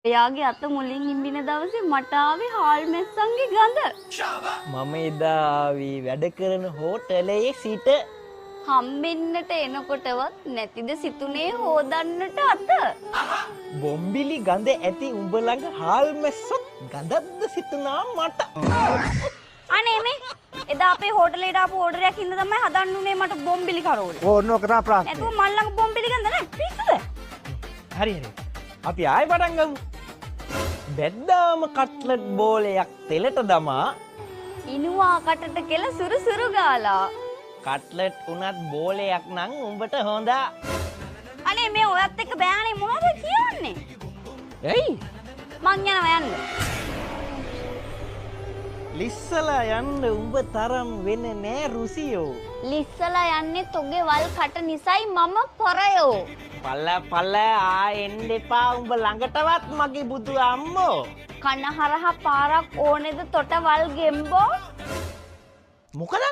එයාගේ අත මුලින් හිම්බින දවසේ මට ආවේ හාල් මැස්සන්ගේ ගඳ. මම එදා ආවි වැඩ කරන හෝටලයේ සිට හම්බෙන්නට එනකොටවත් නැතිද සිතුනේ හොදන්නට අත. බොම්බිලි ගඳ ඇති උඹ ළඟ හාල් මැස්සොත් ගඳක්ද සිතුනා මට. අනේ මේ එදා අපේ හෝටලේට ආපු ඕඩරයක් හින්දා තමයි හදන්න උනේ මට බොම්බිලි කරෝල. ඕන්න ඔක තමයි ප්‍රශ්නේ. නැතුව මල් ළඟ බොම්බිලි ගඳ නැහැ පිස්සුද? හරි හරි. අපි ආයෙ පටන් ගමු. බැද්දාම කට්ලට් බෝලයක් තෙලට දමා ඉනුවා කටට කෙල සුරු සුරු ගාලා. කට්ලට් උනත් බෝලයක් නම් උඹට හොඳා. අනේ මේ ඔයත් එක්ක බෑනේ මොනවද කියන්නේ? එයි මං යනවා යන්න. ලිස්සලා යන්න උඹ තරම් වෙන නෑ රුසියෝ. ලිස්සලා යන්නේ තොගේ වල් කට නිසයි මම පොරයෝ. පල්ල ආයෙන්න එපා උඹ ළඟටවත් මගේ බුදු අම්මෝ. කන හරහා පාරක් ඕනේද තොට වල් ගෙම්බෝ? මොකද?